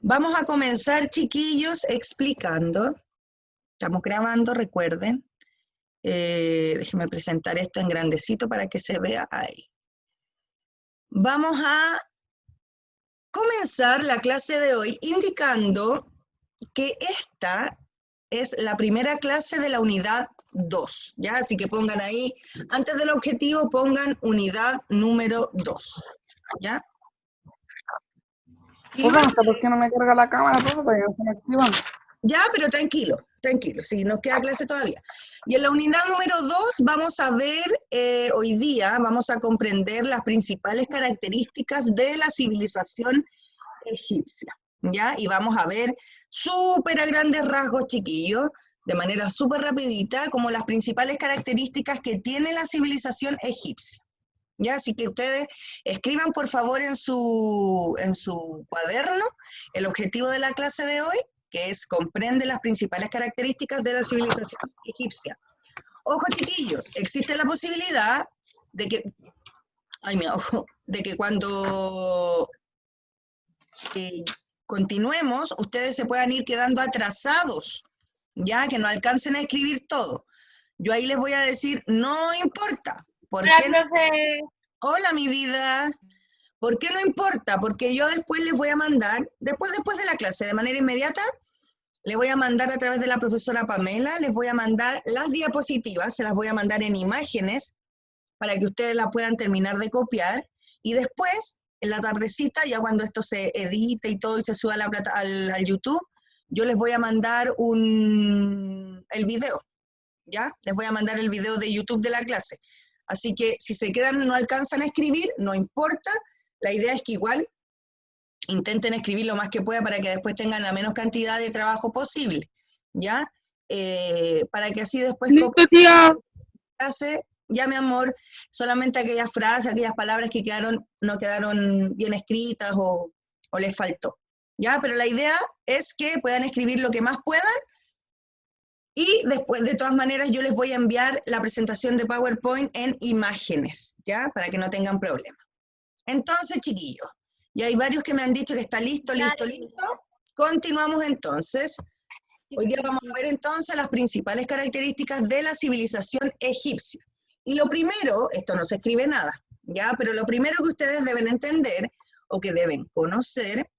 Vamos a comenzar, chiquillos, explicando. Estamos grabando, recuerden. Déjenme presentar esto en grandecito para que se vea ahí. Vamos a comenzar la clase de hoy indicando que esta es la primera clase de la unidad 2, ¿ya? Así que pongan ahí, antes del objetivo, pongan unidad número 2, ¿ya? Y ¿Por qué no me carga la cámara? Todavía no se me activan. Ya, pero tranquilo, tranquilo, sí, nos queda clase todavía. Y en la unidad número 2 vamos a ver, hoy día, vamos a comprender las principales características de la civilización egipcia, ¿ya? Y vamos a ver súper a grandes rasgos, chiquillos, de manera súper rapidita, como las principales características que tiene la civilización egipcia, ¿ya? Así que ustedes escriban, por favor, en su cuaderno el objetivo de la clase de hoy, que es comprende las principales características de la civilización egipcia. Ojo, chiquillos, existe la posibilidad de que, de que cuando continuemos, ustedes se puedan ir quedando atrasados, ya que no alcancen a escribir todo. Yo ahí les voy a decir, no importa. ¿Por Hola, qué no? profe. Hola, mi vida. ¿Por qué no importa? Porque yo después les voy a mandar, después de la clase, de manera inmediata, le voy a mandar a través de la profesora Pamela, les voy a mandar las diapositivas, se las voy a mandar en imágenes para que ustedes las puedan terminar de copiar, y después, en la tardecita, ya cuando esto se edite y todo y se suba a al YouTube, yo les voy a mandar el video, ¿ya? Les voy a mandar el video de YouTube de la clase. Así que si se quedan, no alcanzan a escribir, no importa, la idea es que igual intenten escribir lo más que puedan para que después tengan la menos cantidad de trabajo posible, ¿ya? Para que así después... Listo, tía. Clase, ya mi amor, solamente aquellas frases, aquellas palabras que no quedaron bien escritas o les faltó, ¿ya? Pero la idea es que puedan escribir lo que más puedan y después, de todas maneras, yo les voy a enviar la presentación de PowerPoint en imágenes, ¿ya? Para que no tengan problema. Entonces, chiquillos, ya hay varios que me han dicho que está listo. Continuamos entonces. Hoy día vamos a ver entonces las principales características de la civilización egipcia. Y lo primero, esto no se escribe nada, ¿ya? Pero lo primero que ustedes deben entender o que deben conocer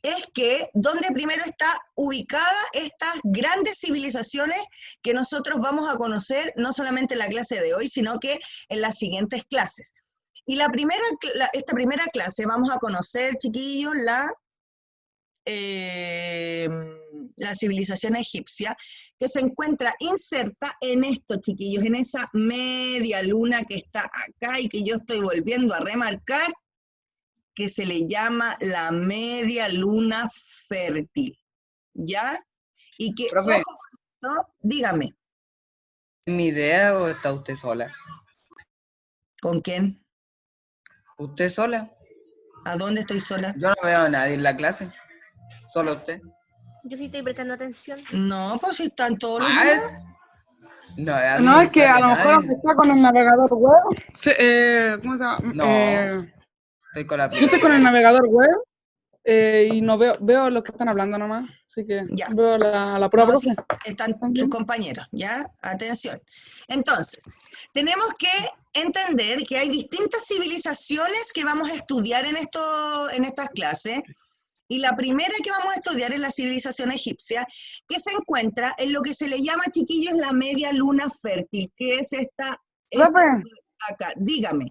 es que donde primero está ubicada estas grandes civilizaciones que nosotros vamos a conocer no solamente en la clase de hoy, sino que en las siguientes clases. Y esta primera clase vamos a conocer, chiquillos, la civilización egipcia, que se encuentra inserta en esto, chiquillos, en esa media luna que está acá y que yo estoy volviendo a remarcar, que se le llama la media luna fértil, ¿ya? Y que, profe, ojo con esto, dígame. ¿mi idea o está usted sola? ¿Con quién? ¿Usted sola? ¿A dónde estoy sola? Yo no veo a nadie en la clase, solo usted. Yo sí estoy prestando atención. No, pues si están todos los demás. No, es que a lo mejor está con el navegador web. ¿Cómo se llama? No, estoy con la Yo estoy con el navegador web y no veo lo que están hablando nomás. Así que ya. veo la prueba, No, profe. sí, están sus compañeros, ¿ya? Atención. Entonces, tenemos que entender que hay distintas civilizaciones que vamos a estudiar en estas clases, y la primera que vamos a estudiar es la civilización egipcia, que se encuentra en lo que se le llama, chiquillos, la media luna fértil, que es esta Profe, acá. Dígame.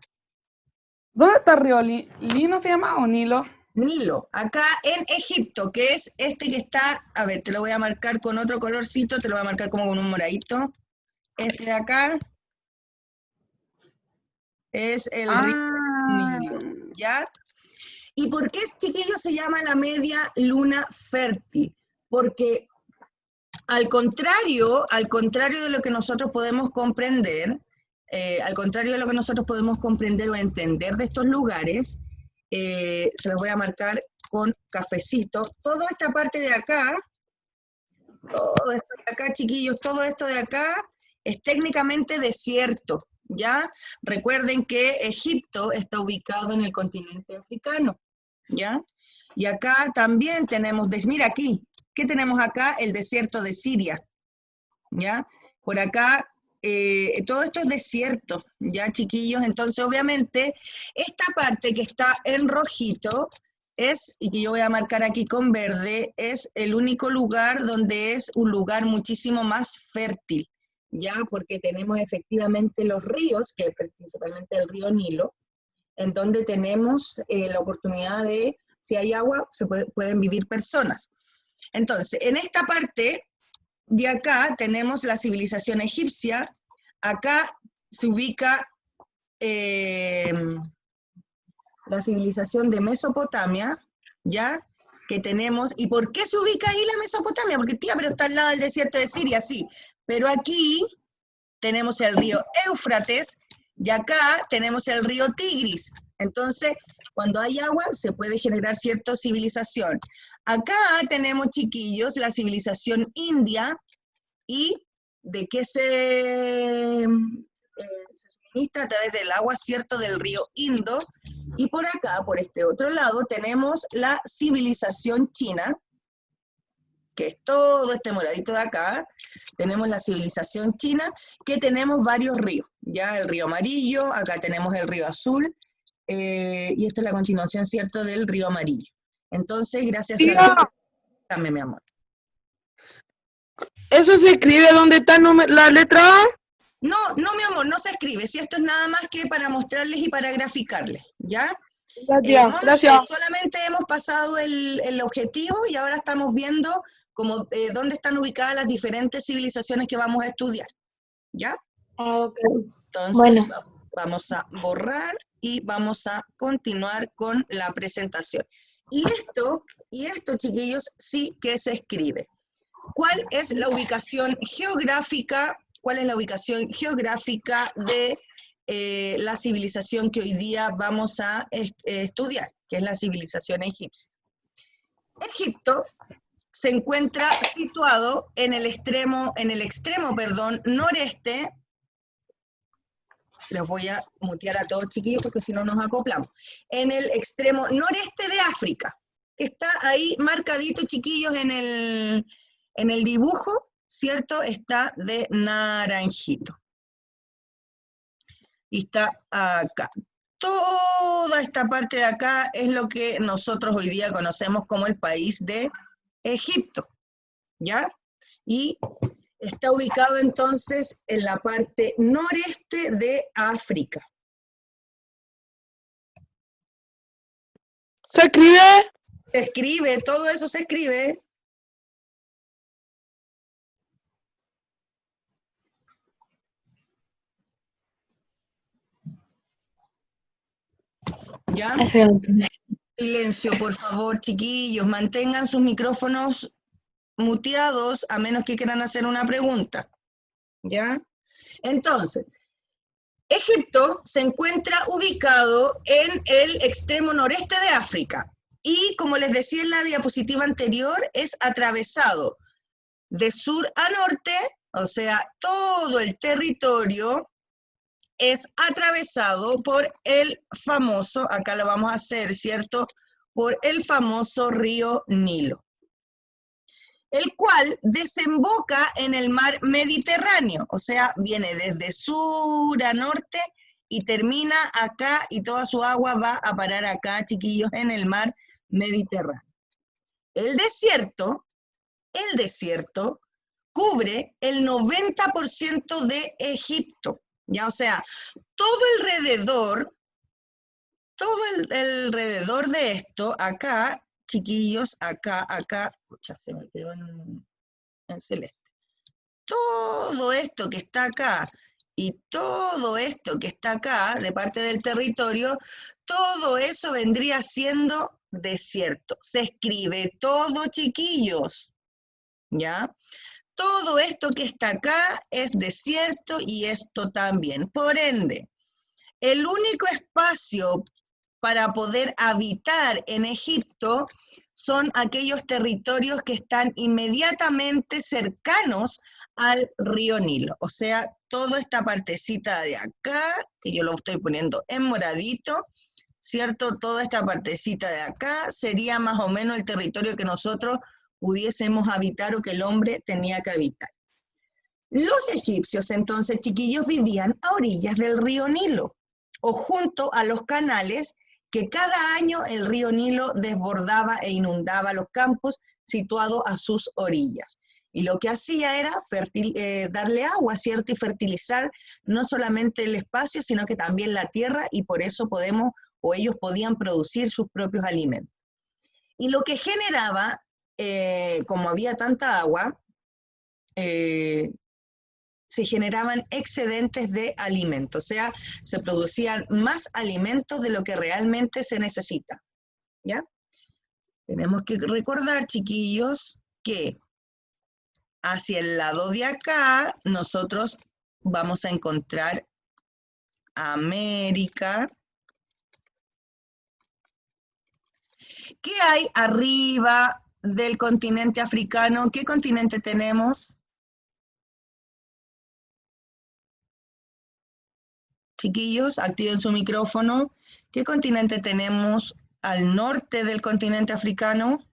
¿dónde está Río Lino se llama o Nilo? Nilo, acá en Egipto, que es este que está, a ver, te lo voy a marcar con otro colorcito, te lo voy a marcar como con un moradito. Este de acá es el río Nilo, ¿ya? ¿Y por qué, chiquillos, se llama la media luna fértil? Porque al contrario de lo que nosotros podemos comprender, o entender de estos lugares, se los voy a marcar con cafecito. Toda esta parte de acá, todo esto de acá, chiquillos, todo esto de acá es técnicamente desierto, ¿ya? Recuerden que Egipto está ubicado en el continente africano, ¿ya? Y acá también tenemos, mira aquí, ¿qué tenemos acá? El desierto de Siria, ¿ya? Por acá, todo esto es desierto, ¿ya, chiquillos? Entonces, obviamente, esta parte que está en rojito es, y que yo voy a marcar aquí con verde, es el único lugar donde es un lugar muchísimo más fértil, ¿ya? Porque tenemos efectivamente los ríos, que es principalmente el río Nilo, en donde tenemos la oportunidad de, si hay agua, pueden vivir personas. Entonces, en esta parte de acá tenemos la civilización egipcia, acá se ubica la civilización de Mesopotamia, ¿ya? Que tenemos, ¿y por qué se ubica ahí la Mesopotamia? Porque tía, pero está al lado del desierto de Siria, sí, pero aquí tenemos el río Éufrates, y acá tenemos el río Tigris. Entonces, cuando hay agua, se puede generar cierta civilización. Acá tenemos, chiquillos, la civilización india, y de qué se suministra a través del agua, ¿cierto?, del río Indo. Y por acá, por este otro lado, tenemos la civilización china, que es todo este moradito de acá. Tenemos la civilización china, que tenemos varios ríos, ya el río amarillo, acá tenemos el río azul, y esta es la continuación, ¿cierto?, del río amarillo. Entonces, gracias a... Dame, mi amor. ¿Eso se escribe donde está la letra A? No, no, mi amor, no se escribe. Si esto es nada más que para mostrarles y para graficarles, ¿ya? Gracias, gracias. Solamente hemos pasado el objetivo y ahora estamos viendo como, dónde están ubicadas las diferentes civilizaciones que vamos a estudiar, ¿ya? Ok. Entonces, Bueno. Vamos a borrar y vamos a continuar con la presentación. Y esto, chiquillos, sí que se escribe. ¿Cuál es la ubicación geográfica? ¿Cuál es la ubicación geográfica de la civilización que hoy día vamos a estudiar, que es la civilización egipcia? Egipto se encuentra situado en el extremo noreste. Los voy a mutear a todos, chiquillos, porque si no nos acoplamos. En el extremo noreste de África. Está ahí marcadito, chiquillos, en el dibujo, ¿cierto? Está de naranjito. Y está acá. Toda esta parte de acá es lo que nosotros hoy día conocemos como el país de Egipto, ¿ya? Y está ubicado entonces en la parte noreste de África. ¿Se escribe? Se escribe, todo eso se escribe. ¿Ya? Silencio, por favor, chiquillos. Mantengan sus micrófonos muteados, a menos que quieran hacer una pregunta. ¿Ya? Entonces, Egipto se encuentra ubicado en el extremo noreste de África. Y, como les decía en la diapositiva anterior, es atravesado de sur a norte, o sea, todo el territorio es atravesado por el famoso, acá lo vamos a hacer, ¿cierto?, por el famoso río Nilo, el cual desemboca en el mar Mediterráneo, o sea, viene desde sur a norte y termina acá y toda su agua va a parar acá, chiquillos, en el mar Mediterráneo. El desierto cubre el 90% de Egipto, ya, o sea, todo alrededor de esto, acá, chiquillos, acá, escucha, se me quedó en celeste. Todo esto que está acá y todo esto que está acá, de parte del territorio, todo eso vendría siendo desierto. Se escribe todo, chiquillos, ¿ya? Todo esto que está acá es desierto y esto también. Por ende, el único espacio para poder habitar en Egipto son aquellos territorios que están inmediatamente cercanos al río Nilo. O sea, toda esta partecita de acá, que yo lo estoy poniendo en moradito, ¿cierto? Toda esta partecita de acá sería más o menos el territorio que nosotros pudiésemos habitar o que el hombre tenía que habitar. Los egipcios, entonces, chiquillos, vivían a orillas del río Nilo o junto a los canales que cada año el río Nilo desbordaba e inundaba los campos situados a sus orillas. Y lo que hacía era darle agua, ¿cierto? Y fertilizar no solamente el espacio, sino que también la tierra, y por eso ellos podían producir sus propios alimentos. Y lo que generaba, como había tanta agua, se generaban excedentes de alimentos, o sea, se producían más alimentos de lo que realmente se necesita, ¿ya? Tenemos que recordar, chiquillos, que hacia el lado de acá nosotros vamos a encontrar América. ¿Qué hay arriba del continente africano? ¿Qué continente tenemos? Chiquillos, activen su micrófono. ¿Qué continente tenemos al norte del continente africano?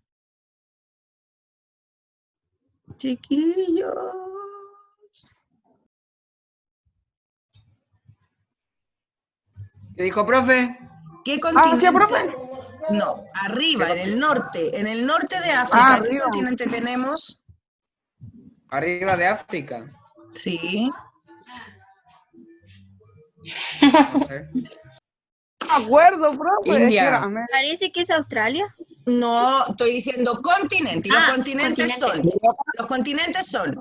Chiquillos. ¿Qué dijo, profe? ¿Qué continente? ¿Qué, profe? No, arriba, en el norte de África. ¿Qué continente tenemos? Arriba de África. Sí. No sé. No me acuerdo, profe. India. Parece que es Australia. No, estoy diciendo continente. Y los continentes son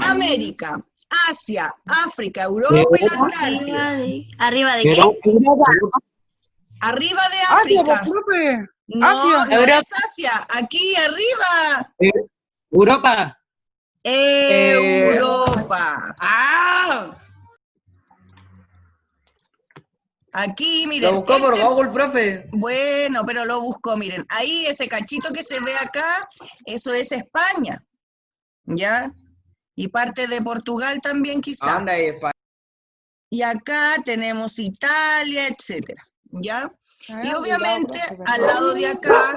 América, Asia, África, Europa y la Antártida. ¿Arriba de qué? Arriba de África. Asia, profe. No, no es Asia. Aquí arriba. Europa. Europa. ¡Ah! Aquí, miren. Lo buscó por Google, profe. Bueno, pero lo buscó, miren. Ahí, ese cachito que se ve acá, eso es España. ¿Ya? Y parte de Portugal también, quizá. Anda ahí, España. Y acá tenemos Italia, etcétera. ¿Ya? Y obviamente, al lado de acá,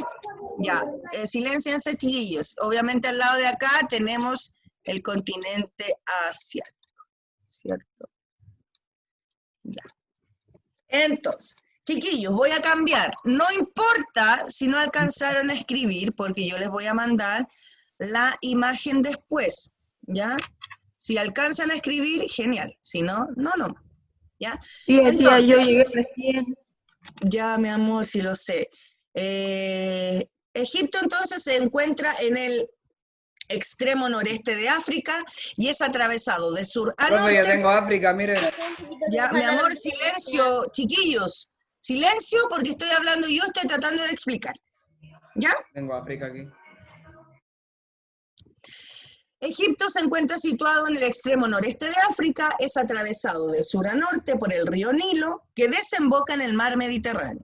ya, silénciense, chiquillos. Obviamente, al lado de acá tenemos el continente asiático. ¿Cierto? Ya. Entonces, chiquillos, voy a cambiar. No importa si no alcanzaron a escribir, porque yo les voy a mandar la imagen después, ¿ya? Si alcanzan a escribir, genial. Si no, no. ¿Ya? Sí, tía, yo llegué recién. Ya, mi amor, sí lo sé. Egipto entonces se encuentra en el extremo noreste de África y es atravesado de sur a norte. Yo tengo África, miren. Ya, mi amor, silencio, chiquillos. Silencio porque estoy hablando y yo estoy tratando de explicar. ¿Ya? Tengo África aquí. Egipto se encuentra situado en el extremo noreste de África, es atravesado de sur a norte por el río Nilo, que desemboca en el mar Mediterráneo.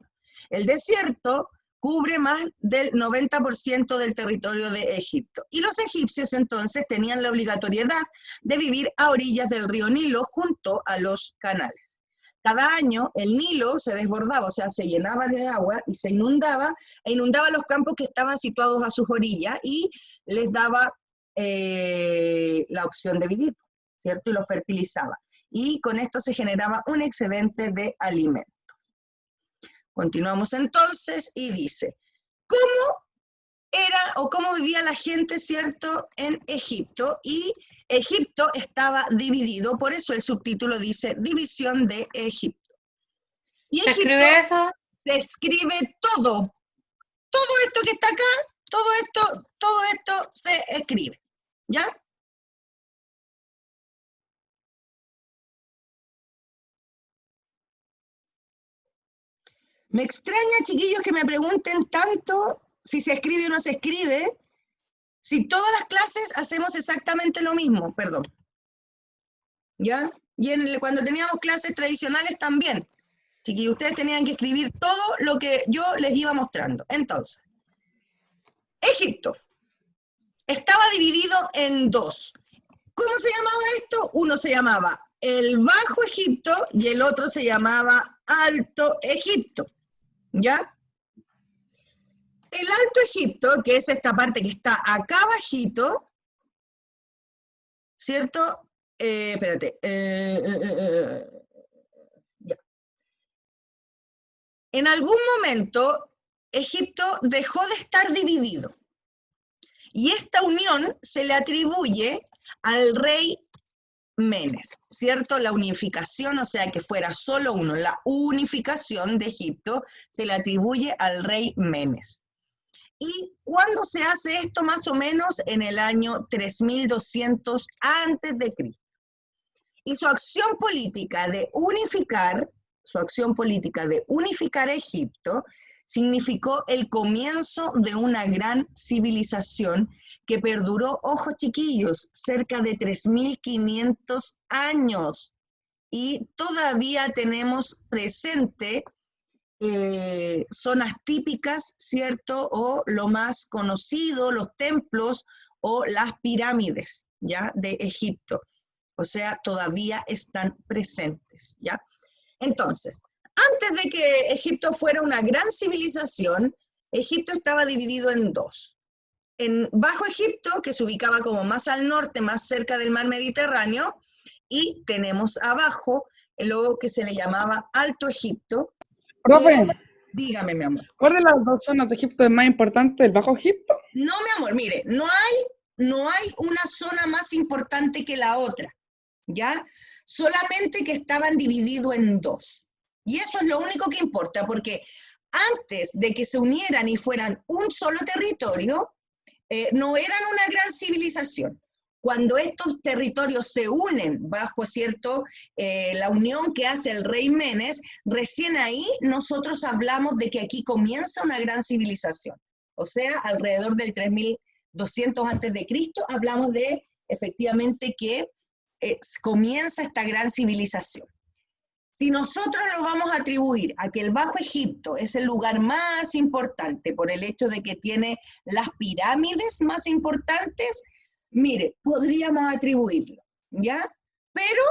El desierto cubre más del 90% del territorio de Egipto. Y los egipcios entonces tenían la obligatoriedad de vivir a orillas del río Nilo junto a los canales. Cada año el Nilo se desbordaba, o sea, se llenaba de agua y se inundaba, e inundaba los campos que estaban situados a sus orillas y les daba la opción de vivir, ¿cierto? Y lo fertilizaba. Y con esto se generaba un excedente de alimentos. Continuamos entonces y dice, ¿cómo era o cómo vivía la gente, ¿cierto?, en Egipto? Y Egipto estaba dividido, por eso el subtítulo dice División de Egipto. Y Egipto, ¿se escribe eso? Se escribe todo. Todo esto que está acá, todo esto se escribe. ¿Ya? Me extraña, chiquillos, que me pregunten tanto si se escribe o no se escribe, si todas las clases hacemos exactamente lo mismo, perdón. ¿Ya? Y cuando teníamos clases tradicionales también. Chiquillos, ustedes tenían que escribir todo lo que yo les iba mostrando. Entonces, Egipto estaba dividido en dos. ¿Cómo se llamaba esto? Uno se llamaba el Bajo Egipto y el otro se llamaba Alto Egipto. ¿ya? El Alto Egipto, que es esta parte que está acá abajito, ¿cierto? Espérate. Ya. En algún momento, Egipto dejó de estar dividido. Y esta unión se le atribuye al rey Menes, ¿cierto? La unificación, o sea, que fuera solo uno, la unificación de Egipto se le atribuye al rey Menes. ¿Y cuándo se hace esto? Más o menos en el año 3200 antes de Cristo. Y su acción política de unificar a Egipto significó el comienzo de una gran civilización que perduró, ojo chiquillos, cerca de 3500 años. Y todavía tenemos presente zonas típicas, ¿cierto? O lo más conocido, los templos o las pirámides, ¿ya? De Egipto. O sea, todavía están presentes, ¿ya? Entonces, antes de que Egipto fuera una gran civilización, Egipto estaba dividido en dos. En Bajo Egipto, que se ubicaba como más al norte, más cerca del mar Mediterráneo, y tenemos abajo lo que se le llamaba Alto Egipto. Profe, dígame, mi amor. ¿Cuál de las dos zonas de Egipto es más importante, el Bajo Egipto? No, mi amor, mire, no hay una zona más importante que la otra, ¿ya? Solamente que estaban divididos en dos. Y eso es lo único que importa, porque antes de que se unieran y fueran un solo territorio, no eran una gran civilización. Cuando estos territorios se unen bajo, ¿cierto?, la unión que hace el rey Menes, recién ahí nosotros hablamos de que aquí comienza una gran civilización. O sea, alrededor del 3200 antes de Cristo, hablamos de, efectivamente, que comienza esta gran civilización. Si nosotros lo vamos a atribuir a que el Bajo Egipto es el lugar más importante por el hecho de que tiene las pirámides más importantes, mire, podríamos atribuirlo, ¿ya? Pero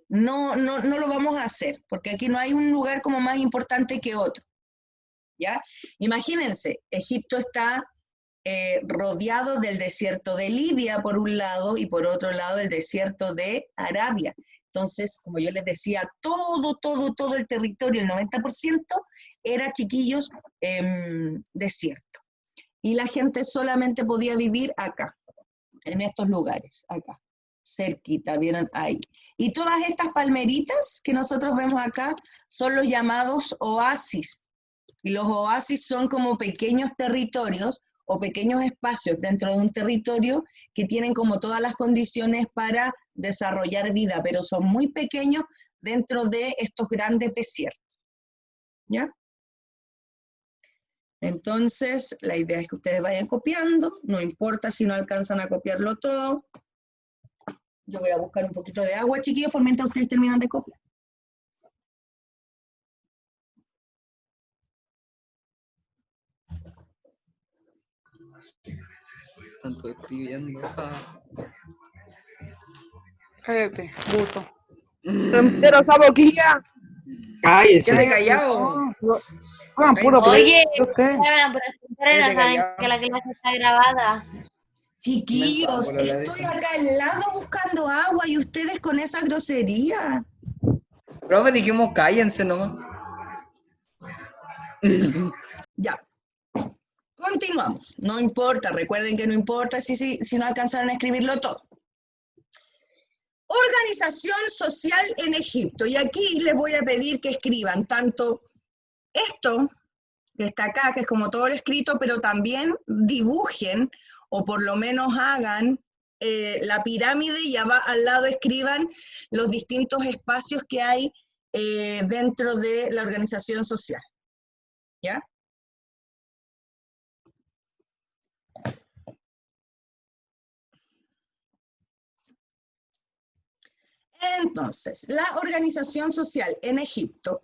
no lo vamos a hacer, porque aquí no hay un lugar como más importante que otro, ¿ya? Imagínense, Egipto está rodeado del desierto de Libia por un lado y por otro lado el desierto de Arabia. Entonces, como yo les decía, todo el territorio, el 90%, era, chiquillos, desierto. Y la gente solamente podía vivir acá, en estos lugares, acá, cerquita, ¿vieron? Ahí. Y todas estas palmeritas que nosotros vemos acá son los llamados oasis. Y los oasis son como pequeños territorios o pequeños espacios dentro de un territorio que tienen como todas las condiciones para desarrollar vida, pero son muy pequeños dentro de estos grandes desiertos. ¿Ya? Entonces, la idea es que ustedes vayan copiando, no importa si no alcanzan a copiarlo todo. Yo voy a buscar un poquito de agua, chiquillos, por mientras ustedes terminan de copiar. Tanto escribiendo. Cállate, bruto. Pero esa boquilla. Cállese. Quédate callado. Puro Oye, usted. hablan por asustar y no saben que la clase está grabada. Chiquillos, estoy acá al lado buscando agua y ustedes con esa grosería. Profe, dijimos cállense nomás. Ya. Continuamos. No importa, recuerden que no importa si no alcanzaron a escribirlo todo. Organización social en Egipto. Y aquí les voy a pedir que escriban tanto esto que está acá, que es como todo lo escrito, pero también dibujen o por lo menos hagan la pirámide y al lado escriban los distintos espacios que hay dentro de la organización social. ¿Ya? Entonces, la organización social en Egipto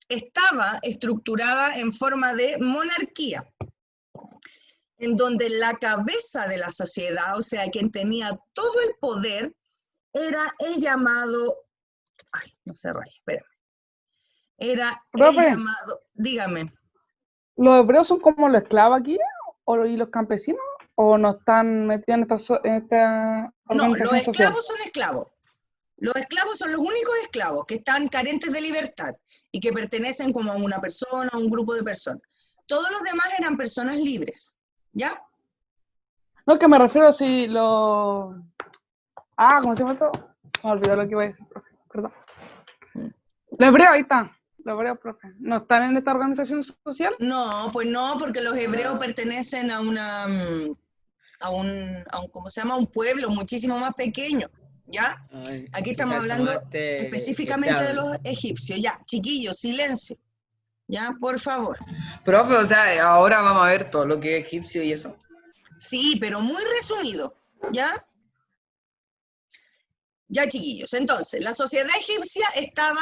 estaba estructurada en forma de monarquía, en donde la cabeza de la sociedad, o sea, quien tenía todo el poder, era el llamado, ay, no se raya, espérame, era Profe, el llamado, dígame. ¿los hebreos son como los esclavos aquí y los campesinos? ¿O no están metidos en esta No, los organización social? esclavos son esclavos. Los esclavos son los únicos esclavos que están carentes de libertad y que pertenecen como a una persona, a un grupo de personas. Todos los demás eran personas libres, ¿ya? No, que me refiero a si los... Ah, ¿cómo se llama esto? Me olvidó lo que iba a decir, profe. Perdón. Los hebreos, ahí está. Los hebreos, profe. ¿No están en esta organización social? No, pues no, porque los hebreos pertenecen a una, ¿cómo se llama? Un pueblo muchísimo más pequeño, ¿ya? Ay, Aquí estamos hablando específicamente de los egipcios. Ya, chiquillos, silencio. Ya, por favor. Profe, o sea, ahora vamos a ver todo lo que es egipcio y eso. Sí, pero muy resumido, ¿ya? Ya, chiquillos. Entonces, la sociedad egipcia estaba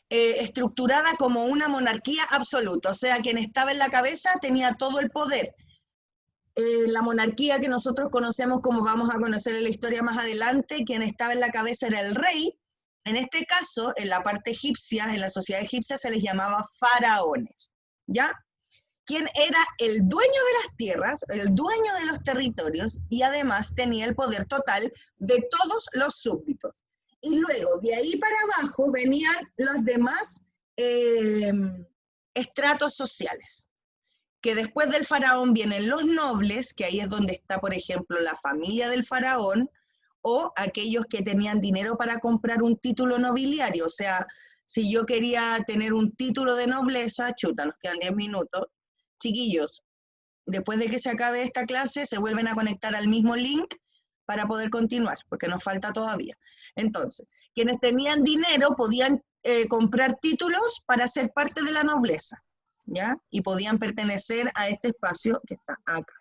estructurada como una monarquía absoluta, o sea, quien estaba en la cabeza tenía todo el poder. La monarquía que nosotros conocemos, como vamos a conocer en la historia más adelante, quien estaba en la cabeza era el rey. En este caso, en la parte egipcia, en la sociedad egipcia se les llamaba faraones, ¿ya? Quien era el dueño de las tierras, el dueño de los territorios y además tenía el poder total de todos los súbditos. Y luego, de ahí para abajo, venían los demás estratos sociales. Que después del faraón vienen los nobles, que ahí es donde está, por ejemplo, la familia del faraón, o aquellos que tenían dinero para comprar un título nobiliario. O sea, si yo quería tener un título de nobleza, chuta, nos quedan 10 minutos. Chiquillos, después de que se acabe esta clase, se vuelven a conectar al mismo link para poder continuar, porque nos falta todavía. Entonces, quienes tenían dinero podían comprar títulos para ser parte de la nobleza, ¿ya? Y podían pertenecer a este espacio que está acá.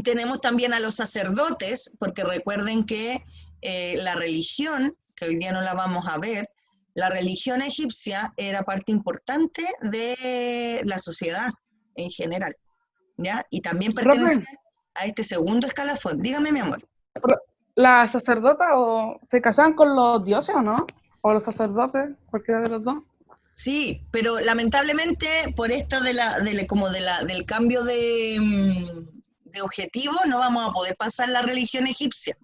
Tenemos también a los sacerdotes, porque recuerden que la religión, que hoy día no la vamos a ver, la religión egipcia era parte importante de la sociedad en general, ¿ya? Y también pertenecía a este segundo escalafón. Dígame, mi amor. ¿Las sacerdotas se casaban con los dioses o no? ¿O los sacerdotes? Cualquiera de los dos. Sí, pero lamentablemente por esto del cambio de objetivo no vamos a poder pasar la religión egipcia,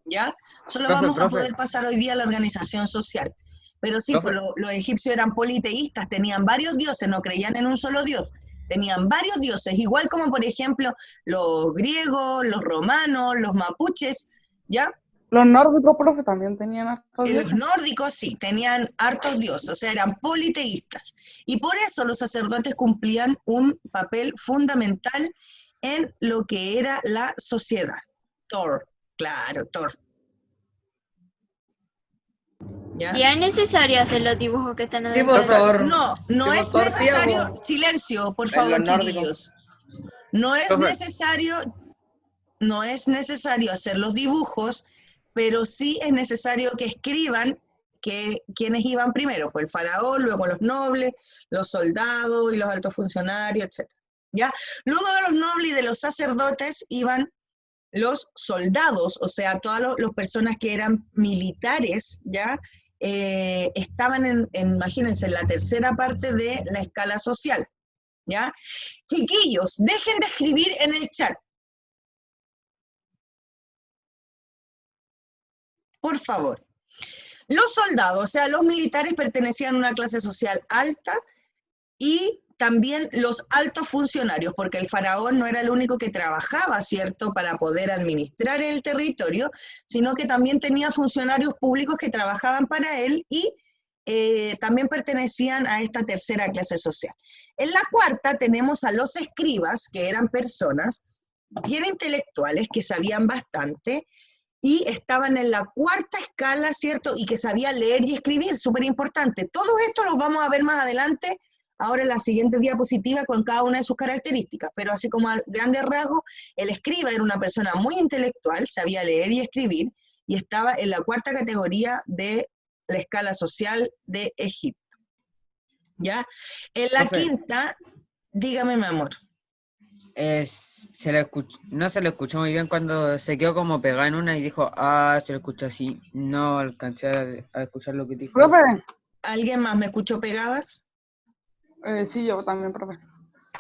¿ya? Solo vamos a poder pasar hoy día la organización social. Pero sí, pues los egipcios eran politeístas, tenían varios dioses, no creían en un solo dios. Tenían varios dioses, igual como por ejemplo los griegos, los romanos, los mapuches, ¿ya? Los nórdicos, profe, también tenían hartos dioses. Los nórdicos sí, tenían hartos dioses, o sea, eran politeístas. Y por eso los sacerdotes cumplían un papel fundamental en lo que era la sociedad. Thor, claro, Thor. ¿Ya? ¿Y es necesario hacer los dibujos que están en el Thor? No, no es necesario. Silencio, por favor, chiquillos. No es necesario hacer los dibujos, pero sí es necesario que escriban quiénes iban primero, pues el faraón, luego los nobles, los soldados y los altos funcionarios, etc. ¿Ya? Luego de los nobles y de los sacerdotes iban los soldados, o sea, todas las personas que eran militares, ¿ya? Estaban imagínense, en la tercera parte de la escala social, ¿ya? Chiquillos, dejen de escribir en el chat. Por favor. Los soldados, o sea, los militares pertenecían a una clase social alta y también los altos funcionarios, porque el faraón no era el único que trabajaba, ¿cierto?, para poder administrar el territorio, sino que también tenía funcionarios públicos que trabajaban para él y también pertenecían a esta tercera clase social. En la cuarta tenemos a los escribas, que eran personas bien intelectuales, que sabían bastante, y estaban en la cuarta escala, ¿cierto? Y que sabía leer y escribir, súper importante. Todo esto lo vamos a ver más adelante, ahora en la siguiente diapositiva, con cada una de sus características. Pero así como a grandes rasgos, el escriba era una persona muy intelectual, sabía leer y escribir, y estaba en la cuarta categoría de la escala social de Egipto. ¿Ya? En la quinta, dígame, mi amor. No se lo escuchó muy bien cuando se quedó como pegada en una y dijo, se lo escuchó así. No alcancé a escuchar lo que dijo. Profe, ¿Alguien más me escuchó pegada? Sí, yo también, profe.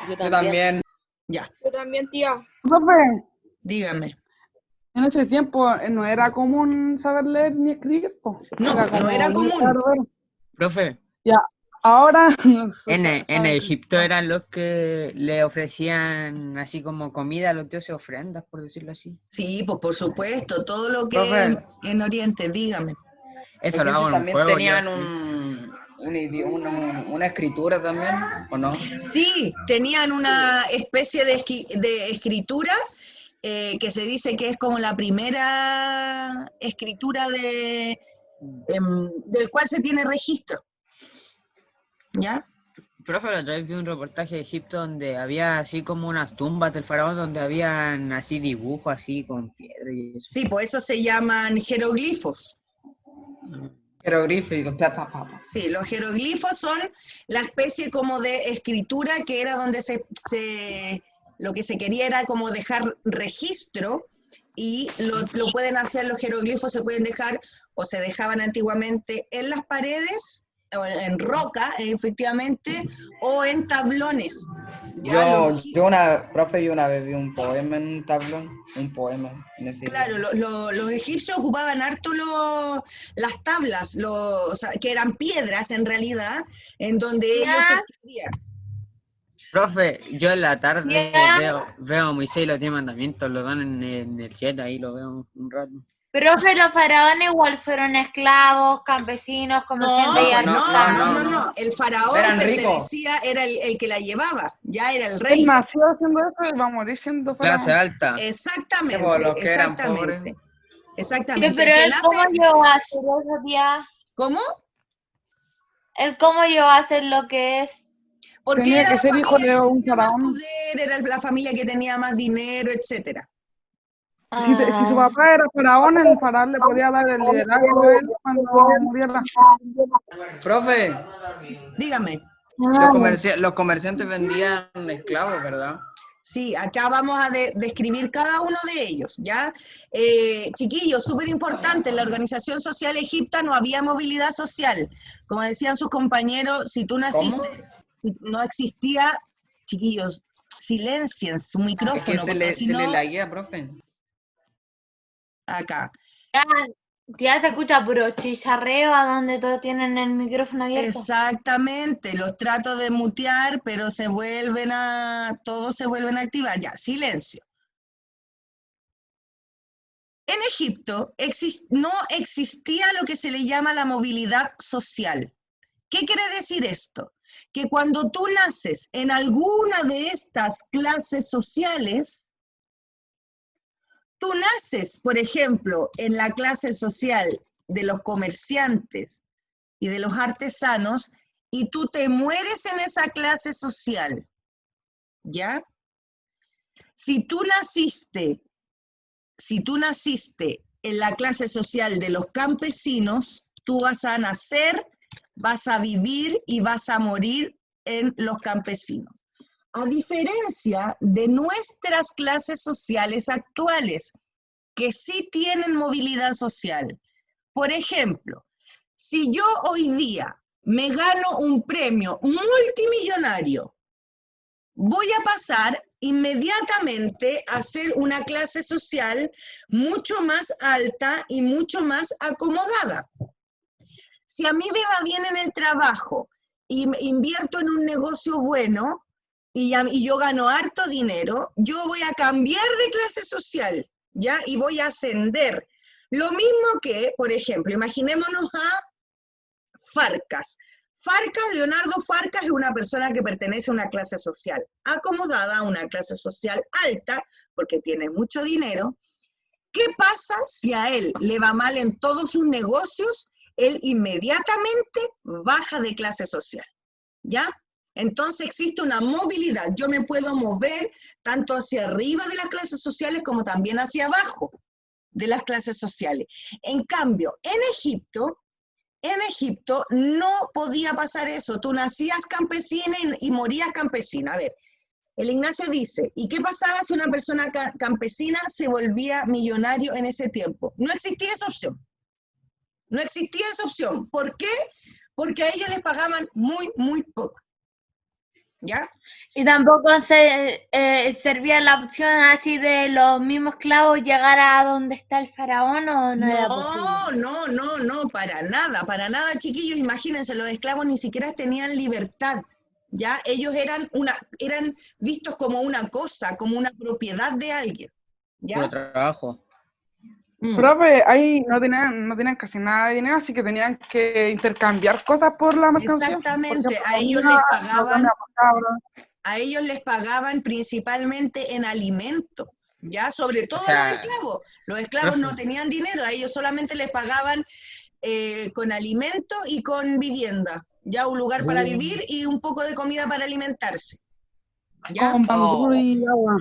Yo también. Ya, Yo también, tía. Profe, dígame. en ese tiempo no era común saber leer ni escribir, po. No, Era no era muy común. raro ver. Profe, Ya, ahora no se en sabe Egipto escribir. eran los que le ofrecían así como comida a los dioses, ofrendas, por decirlo así. Sí, pues por supuesto, todo lo que Profe. en Oriente, dígame. Eso lo Egipcios hago en un también juego, yo tenían sí. una escritura también, ¿o no? Sí, tenían una especie de escritura que se dice que es como la primera escritura del cual se tiene registro. ¿Ya? Profe, la otra vez vi un reportaje de Egipto donde había así como unas tumbas del faraón donde habían así dibujos así con piedra y eso. Sí, pues eso se llaman jeroglifos. Jeroglíficos, Sí, los jeroglifos son la especie como de escritura que era donde lo que se quería era como dejar registro y lo pueden hacer, los jeroglifos se pueden dejar o se dejaban antiguamente en las paredes, o en roca, efectivamente, o en tablones. Ya, Profe, yo una vez vi un poema en un tablón, un poema en ese claro, idioma. los egipcios ocupaban harto las tablas, o sea, que eran piedras en realidad, en donde ellos Ya, escribían. Profe, yo en la tarde ya. veo a Moisés y los 10 mandamientos, lo dan en el cielo, ahí lo veo un rato. Profe, los faraones igual fueron esclavos, campesinos, comerciantes y No. El No faraón eran ricos. pertenecía, era el que la llevaba, ya era el Él rey. nació haciendo eso y va a morir siendo Clase faraón. alta. Sí, pues, los que eran pobres. Sí, Exactamente. pero El que él cómo nace, llegó a hacer eso, tía. ¿cómo? Él cómo llegó a hacer lo que es. Porque Tenía era que la ser hijo familia de que un tenía más faraón. poder, era la familia que tenía más dinero, etcétera. Si su Ah, papá era faraón, el faraón le podía dar el liderazgo a él cuando muriera. Profe, Dígame. los comerciantes vendían esclavos, ¿verdad? Sí, acá vamos a describir cada uno de ellos, ¿ya? Chiquillos, súper importante, en la organización social egipta no había movilidad social. Como decían sus compañeros, si tú naciste, no existía, chiquillos, silencien su Es que micrófono, porque si se le no, laguea, profe. acá. ya, tía, se escucha puro chicharreo a donde todos tienen el micrófono abierto. Exactamente, los trato de mutear, pero todos se vuelven a activar. Ya, silencio. En Egipto no existía lo que se le llama la movilidad social. ¿Qué quiere decir esto? Que cuando tú naces en alguna de estas clases sociales, tú naces, por ejemplo, en la clase social de los comerciantes y de los artesanos, y tú te mueres en esa clase social, ¿ya? Si tú naciste en la clase social de los campesinos, tú vas a nacer, vas a vivir y vas a morir en los campesinos. A diferencia de nuestras clases sociales actuales, que sí tienen movilidad social. Por ejemplo, si yo hoy día me gano un premio multimillonario, voy a pasar inmediatamente a ser una clase social mucho más alta y mucho más acomodada. Si a mí me va bien en el trabajo y invierto en un negocio bueno y yo gano harto dinero, yo voy a cambiar de clase social, ¿ya? Y voy a ascender. Lo mismo que, por ejemplo, imaginémonos a Farcas. Leonardo Farcas es una persona que pertenece a una clase social acomodada, a una clase social alta, porque tiene mucho dinero. ¿Qué pasa si a él le va mal en todos sus negocios? Él inmediatamente baja de clase social, ¿ya? Entonces existe una movilidad. Yo me puedo mover tanto hacia arriba de las clases sociales como también hacia abajo de las clases sociales. En cambio, en Egipto no podía pasar eso. Tú nacías campesina y morías campesina. A ver, el Ignacio dice, ¿y qué pasaba si una persona campesina se volvía millonario en ese tiempo? No existía esa opción. No existía esa opción. ¿Por qué? porque a ellos les pagaban muy, muy poco. ¿Ya? Y tampoco se servía la opción así de los mismos esclavos llegar a donde está el faraón, ¿o no era posible? No, para nada, chiquillos. Imagínense, los esclavos ni siquiera tenían libertad. ¿Ya? Ellos eran vistos como una cosa, como una propiedad de alguien. Puro ¿Ya? trabajo. Profe, ahí no tenían casi nada de dinero, así que tenían que intercambiar cosas por la mercancía. Exactamente, Por ejemplo, a ellos les pagaban principalmente en alimento, ¿ya? Sobre todo sea, los esclavos. Los esclavos no tenían dinero, a ellos solamente les pagaban con alimento y con vivienda, ya un lugar para vivir y un poco de comida para alimentarse. ¿Ya? con bambú y agua.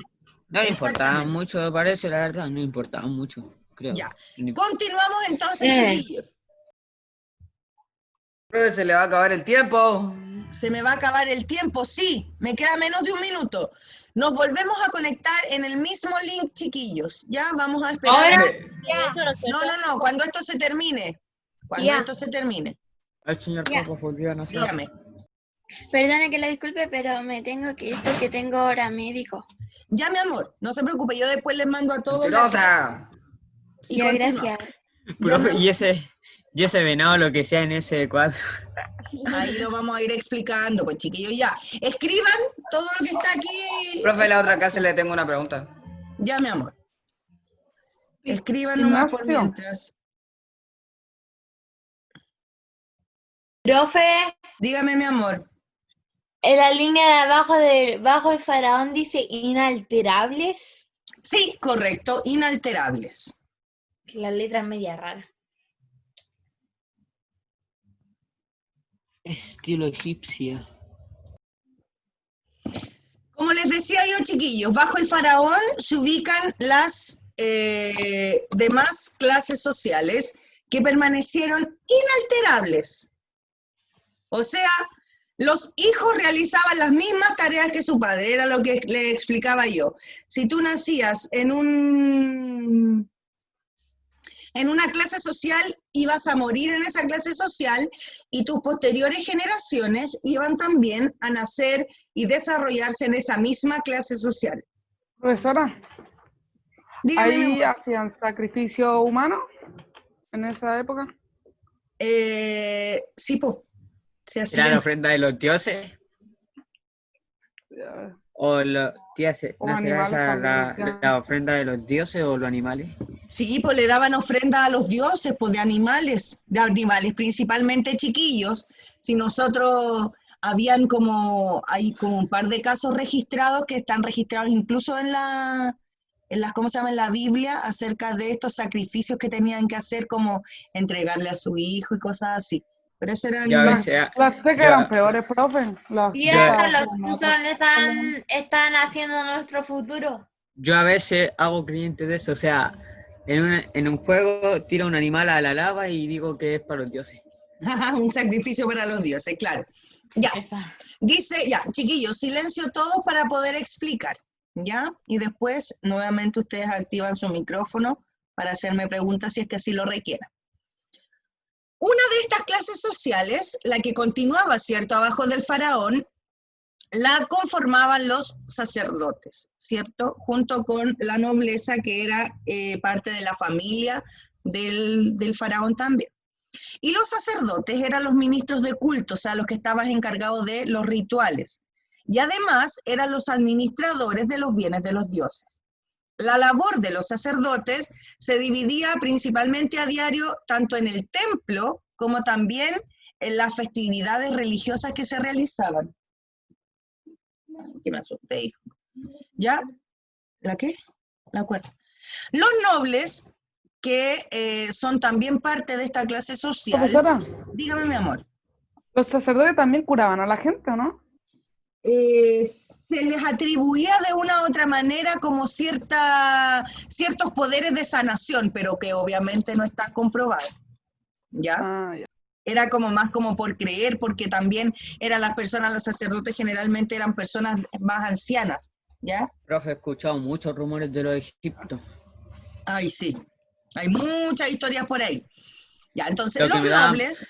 No le importaba Exactamente. mucho, me parece, la verdad, no importaba mucho, creo. Ya. Continuamos entonces, chiquillos. Profe, se le va a acabar el tiempo. Se me va a acabar el tiempo, sí, me queda menos de un minuto. Nos volvemos a conectar en el mismo link, chiquillos. Ya, vamos a esperar. Ahora, No, cuando esto se termine. Cuando Ya. esto se termine. El señor Ya. Coco volvió a nacer. Dígame. Perdone que la disculpe, pero me tengo que ir porque tengo hora médico. Ya, mi amor, no se preocupe, yo después les mando a todos. la- Mentirosa. Y Ya, continuamos. gracias. Profe, mi y ese venado, lo que sea en ese cuadro. Ahí lo vamos a ir explicando, pues chiquillos, ya. Escriban todo lo que está aquí. Profe, la otra clase le tengo una pregunta. Ya, mi amor. Escriban nomás por Ignacio. mientras. profe, Dígame, mi amor. en la línea de abajo bajo el faraón dice inalterables. Sí, correcto, inalterables. La letra es media rara. Estilo egipcia. Como les decía yo, chiquillos, bajo el faraón se ubican las demás clases sociales que permanecieron inalterables. O sea, los hijos realizaban las mismas tareas que su padre, era lo que le explicaba yo. Si tú nacías en una clase social, ibas a morir en esa clase social y tus posteriores generaciones iban también a nacer y desarrollarse en esa misma clase social. Profesora, Dígame, mi ¿ahí amor. hacían sacrificio humano en esa época? Sí, pues, se ¿Era la hacían. ofrenda de los dioses? ¿O O ¿no será animales esa también, la ofrenda de los dioses o los animales? Sí, pues le daban ofrenda a los dioses, pues de animales, principalmente chiquillos. Si nosotros hay como un par de casos registrados que están registrados incluso en ¿cómo se llama? En la Biblia, acerca de estos sacrificios que tenían que hacer, como entregarle a su hijo y cosas así. Pero eso eran Yo a veces, Las sé que yo- eran peores, profe. Y Yo- hasta los Simpsons están haciendo nuestro futuro. yo a veces hago creyente de eso, o sea, en un juego tiro un animal a la lava y digo que es para los dioses. un sacrificio para los dioses, claro. Ya, dice, ya, chiquillos, silencio todos para poder explicar, ¿ya? Y después, nuevamente, ustedes activan su micrófono para hacerme preguntas si es que así lo requieran. Una de estas clases sociales, la que continuaba, ¿cierto?, abajo del faraón, la conformaban los sacerdotes, ¿cierto?, junto con la nobleza que era parte de la familia del faraón también. Y los sacerdotes eran los ministros de culto, o sea, los que estaban encargados de los rituales. Y además eran los administradores de los bienes de los dioses. La labor de los sacerdotes se dividía principalmente a diario tanto en el templo como también en las festividades religiosas que se realizaban. ¿Qué me asusté, hijo? ¿Ya? ¿La qué? La cuarta. Los nobles, que son también parte de esta clase social. Profesora, Dígame, mi amor. los sacerdotes también curaban a la gente, ¿no? Se les atribuía de una u otra manera como ciertos poderes de sanación, pero que obviamente no está comprobado. ¿Ya? Ah, ya. Era como más como por creer, porque también eran las personas, los sacerdotes generalmente eran personas más ancianas. ¿Ya? Profe, he escuchado muchos rumores de los egipcios. Ay, sí. Hay muchas historias por ahí. Ya, entonces Lo que los me da- nobles...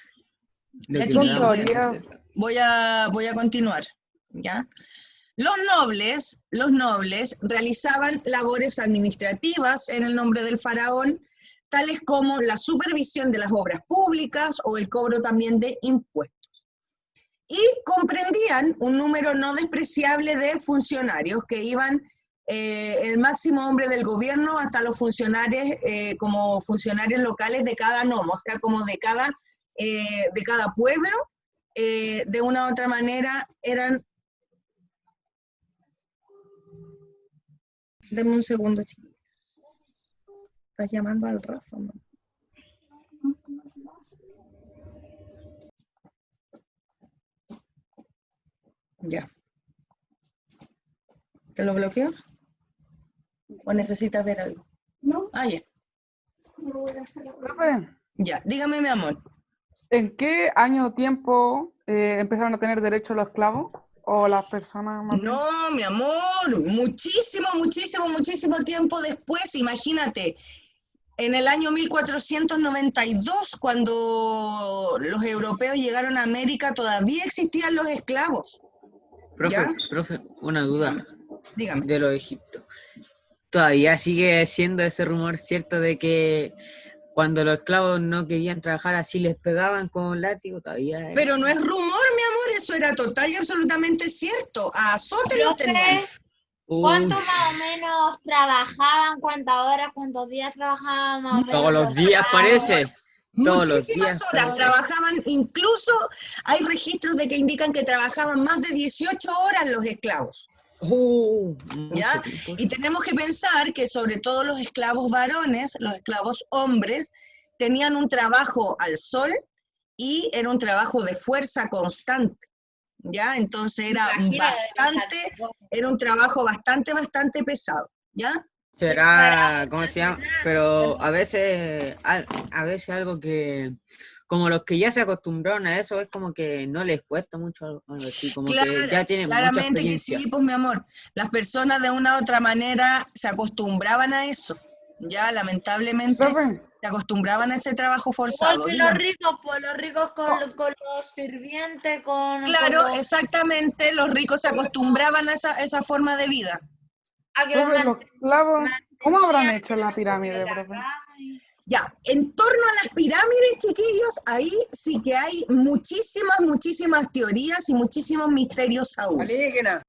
Lo Ya, que chiquillos, daba. Tontería. voy a continuar, ¿ya? Los nobles realizaban labores administrativas en el nombre del faraón, tales como la supervisión de las obras públicas o el cobro también de impuestos. Y comprendían un número no despreciable de funcionarios que iban el máximo hombre del gobierno hasta los funcionarios como funcionarios locales de cada nomo, o sea, como de cada pueblo, de una u otra manera eran... Deme un segundo, chiquillos. Estás llamando al Rafa, ¿no? Ya. ¿Te lo bloqueo? ¿O necesitas ver algo? No. Ah, ya. Profe, Ya, dígame, mi amor. ¿en qué año o tiempo empezaron a tener derecho los esclavos? ¿O las personas más bien? No, mi amor, muchísimo tiempo después, imagínate, en el año 1492, cuando los europeos llegaron a América, todavía existían los esclavos. ¿Ya? Profe, una duda Dígame. de los egipcios. ¿Todavía sigue siendo ese rumor cierto de que cuando los esclavos no querían trabajar así les pegaban con látigo? Todavía Pero no es rumor, mi amor, eso era total y absolutamente cierto. A azote los tenían. Profe, ¿cuánto más o menos trabajaban? ¿Cuántas horas? ¿Cuántos días trabajaban más o menos? todos los días parece. Todos los Muchísimas días horas parece. trabajaban, incluso hay registros de que indican que trabajaban más de 18 horas los esclavos. ¿Ya? Mucho tiempo. Y tenemos que pensar que sobre todo los esclavos varones, los esclavos hombres, tenían un trabajo al sol y era un trabajo de fuerza constante. ¿Ya? Entonces era un trabajo bastante pesado. ¿Ya? Será, ¿cómo se llama? Pero a veces algo que, como los que ya se acostumbraron a eso, es como que no les cuesta mucho algo así, como que ya tienen mucha Claramente que experiencia. sí, pues mi amor. Las personas de una u otra manera se acostumbraban a eso. Ya, lamentablemente, Profe, se acostumbraban a ese trabajo Igual forzado. que Dígame. los ricos, pues los ricos con los sirvientes, Claro, con los, exactamente, los ricos se acostumbraban a esa forma de vida. a que los profe, los esclavos, ¿cómo habrán mantenían hecho la en pirámide, la profe? cama y- Ya, en torno a las pirámides, chiquillos, ahí sí que hay muchísimas teorías y muchísimos misterios aún. Alienígena.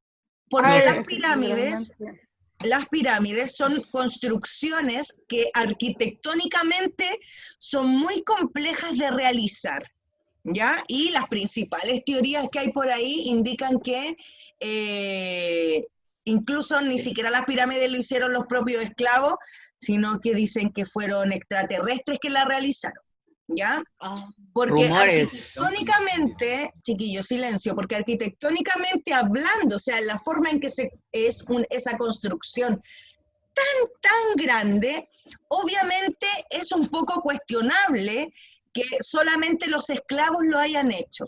Porque Ay, las sí, pirámides... literalmente. Las pirámides son construcciones que arquitectónicamente son muy complejas de realizar, ¿ya? Y las principales teorías que hay por ahí indican que incluso ni siquiera las pirámides lo hicieron los propios esclavos, sino que dicen que fueron extraterrestres que la realizaron, ¿ya? Porque Rumores. arquitectónicamente, chiquillos, silencio, porque arquitectónicamente hablando, o sea, la forma en que esa construcción tan grande, obviamente es un poco cuestionable que solamente los esclavos lo hayan hecho,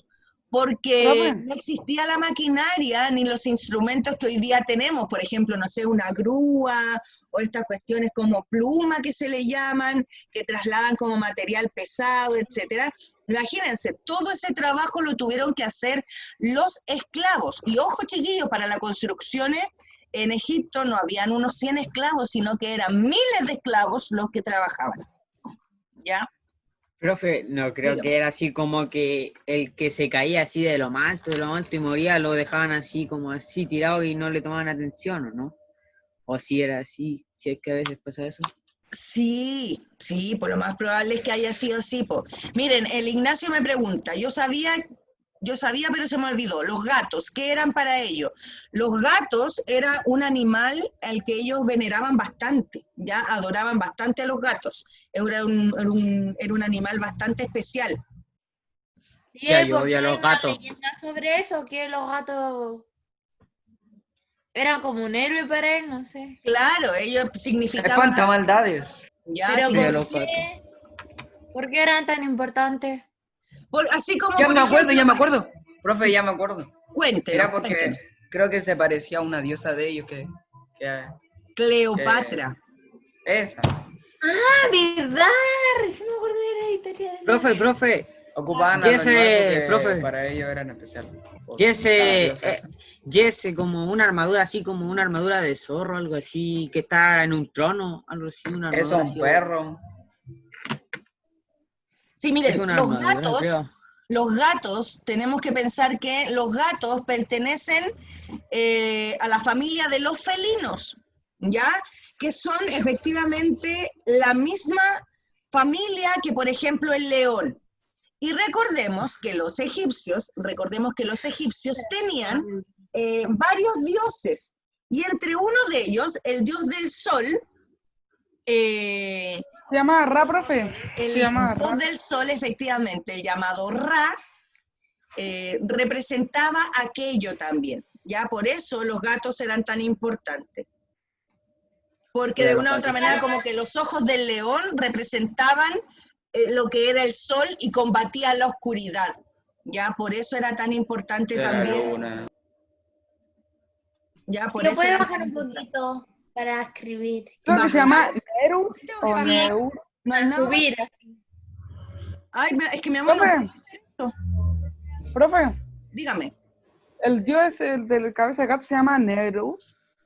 porque Profe, no existía la maquinaria ni los instrumentos que hoy día tenemos, por ejemplo, no sé, una grúa o estas cuestiones como pluma que se le llaman, que trasladan como material pesado, etcétera. Imagínense, todo ese trabajo lo tuvieron que hacer los esclavos. Y ojo, chiquillos, para las construcciones en Egipto no habían unos 100 esclavos, sino que eran miles de esclavos los que trabajaban. ¿Ya? Profe, no creo Dígame. que era así como que el que se caía así de lo más alto y moría, lo dejaban así como así tirado y no le tomaban atención, ¿o no? O si era así, si es que a veces pasa eso. Sí, por lo más probable es que haya sido así. Miren, el Ignacio me pregunta, yo sabía, pero se me olvidó, los gatos, ¿qué eran para ellos? Los gatos era un animal al que ellos veneraban bastante, ya adoraban bastante a los gatos, era un animal bastante especial. ¿Y Ya, él yo por qué odio a hay los una gatos. leyenda sobre eso? Que los gatos eran como un héroe para él, no sé. Claro, ellos significaban, ¿Cuántas maldades? ya, Pero sí, Odio a ¿por los qué? gatos. ¿Por qué eran tan importantes? así como Ya por me acuerdo, ejemplo, ya me acuerdo. Profe, ya me acuerdo. cuéntenos, Era porque cuéntenos. creo que se parecía a una diosa de ellos que Cleopatra. esa. Ah, ¿verdad? Recién me acordé de la historia de la... Profe, Ocupaban Y a los ese, nuevos que profe. para ellos eran especial. por Y ese, cada diosa esa. y ese como una armadura así, como una armadura de zorro, algo así, que está en un trono, algo así, una Es armadura un así. perro. Sí, miren, Es una armadura, creo. los gatos, tenemos que pensar que los gatos pertenecen a la familia de los felinos, ¿ya? Que son efectivamente la misma familia que, por ejemplo, el león. Y recordemos que los egipcios tenían varios dioses, y entre uno de ellos, el dios del sol, Se llama Ra, profe. el Se llama dios Ra. del sol, efectivamente, el llamado Ra, representaba aquello también. Ya por eso los gatos eran tan importantes. Porque de una u otra manera como que los ojos del león representaban lo que era el sol y combatía la oscuridad. Ya por eso era tan importante De la también. luna. Ya por ¿Lo eso puedo era bajar tan un importante. poquito para escribir? Creo que se llama Neru o Bajar. Neur. No hay nada. Subir. Ay, es que mi amor no Profe. puede hacer esto. Profe, Dígame. el dios el del cabeza de gato se llama Neru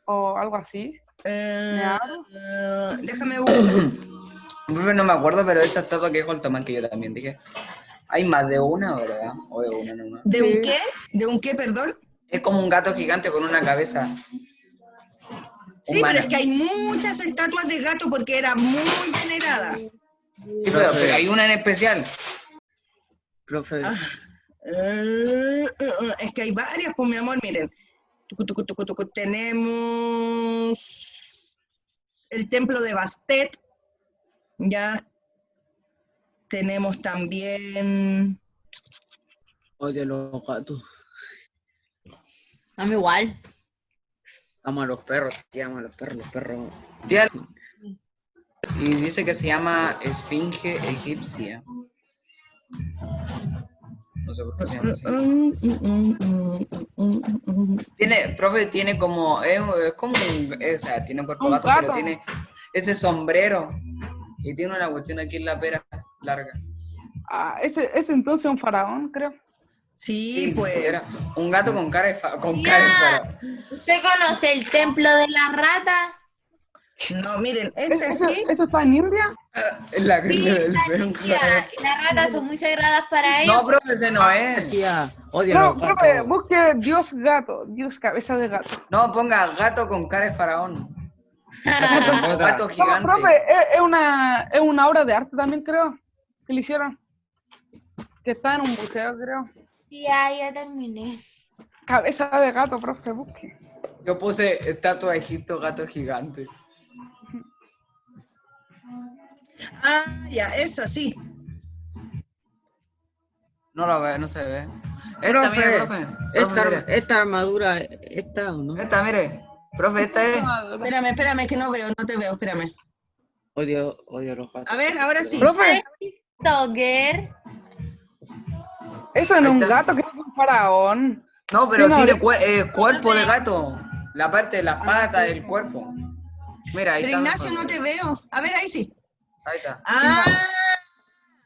o algo así. Nearu. Déjame buscar. Profe, no me acuerdo, pero esa estatua que dijo el Tomás, que yo también dije. Hay más de una, ¿verdad? O de una nomás. ¿De Sí. un qué? ¿De un qué, perdón? Es como un gato gigante con una cabeza. Sí, humana. pero es que hay muchas estatuas de gato porque era muy venerada. Sí, pero hay una en especial. Profe, Ah, es que hay varias, pues mi amor, miren. Tenemos el templo de Bastet, ya tenemos también, odio los gatos. A mí igual. Amo a los perros, te amo a los perros. Tía, y dice que se llama Esfinge egipcia. No sé por qué se llama así. Profe, tiene como, es como un, o sea, tiene cuerpo Un gato, gato. pero tiene ese sombrero y tiene una cuestión aquí en la pera larga. Ah, ese entonces un faraón, creo. sí, pues, Era un gato con cara de con Ya. cara de faraón. ¿Usted conoce el templo de la rata? no, miren, ese ¿Eso, sí, eso está en India? La Sí, del está en India. Y las ratas son muy sagradas para ellos. No, profe, ese no es. Tía, odio No, los profe, gatos. busque Dios gato, Dios cabeza de gato. No, ponga gato con cara de faraón. Gato O gato No, gigante. profe, es una obra de arte también, creo, que le hicieron. Que está en un museo, creo. Ya terminé. Cabeza de gato, profe, busque. Yo puse estatua de Egipto, gato gigante. ya, esa sí. No lo ve, no se ve. Esta, Profe, mire, profe. Profe, mire. esta armadura, esta o no. Esta, mire. Profe, esta es. Espérame, que no veo, no te veo, espérame. Odio los gatos. A ver, ahora sí. Profe, Togger. eso no es Ahí un está. gato, que es un faraón. No, pero Sí, no, tiene le- cuerpo de gato. La parte de las patas, el cuerpo. Mira, ahí Pero está. Ignacio, no te veo. A ver, ahí sí. Ahí está. Ah,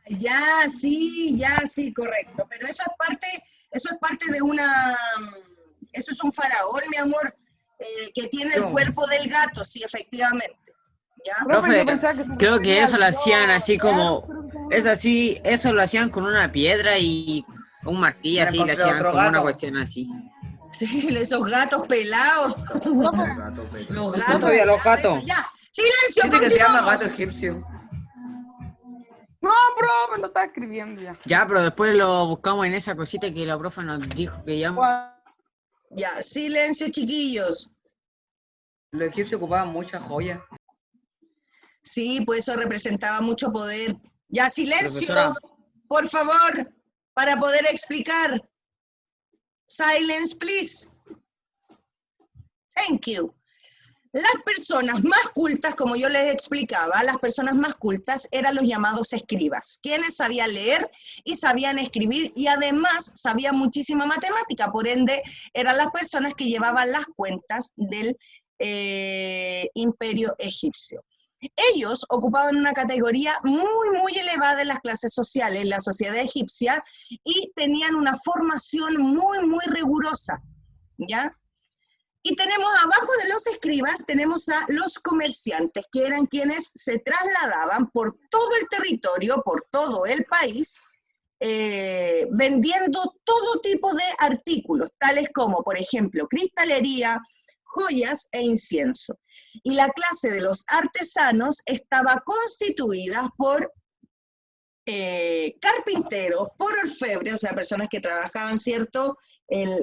ya, sí, correcto. Pero eso es parte de eso es un faraón, mi amor, que tiene el No. cuerpo del gato, sí, efectivamente. ¿Ya? Profe, yo pensaba que se creo que refería eso al lo hacían así dios como, real, creo que se llama. es así, eso lo hacían con una piedra y un martillo, Mira, así, le encontré hacían otro como una gato. cuestión así. Sí, esos gatos pelados. Los No gatos. sabía los pelados, gatos. esos. Ya, silencio, Dice que se llama continuamos. gato egipcio. No, profe, lo estaba escribiendo ya. Ya, pero después lo buscamos en esa cosita que la profe nos dijo que llama. Ya, silencio, chiquillos. Los egipcios ocupaban muchas joyas. Sí, pues eso representaba mucho poder. Ya, silencio, Profesora. por favor, para poder explicar. Silence, please. Thank you. Las personas más cultas, como yo les explicaba, las personas más cultas eran los llamados escribas, quienes sabían leer y sabían escribir y además sabían muchísima matemática, por ende eran las personas que llevaban las cuentas del imperio egipcio. Ellos ocupaban una categoría muy, muy elevada en las clases sociales, en la sociedad egipcia, y tenían una formación muy, muy rigurosa, ¿ya? Y tenemos abajo de los escribas, tenemos a los comerciantes, que eran quienes se trasladaban por todo el territorio, por todo el país, vendiendo todo tipo de artículos, tales como, por ejemplo, cristalería, joyas e incienso. Y la clase de los artesanos estaba constituida por carpinteros, por orfebres, o sea, personas que trabajaban, ¿cierto?,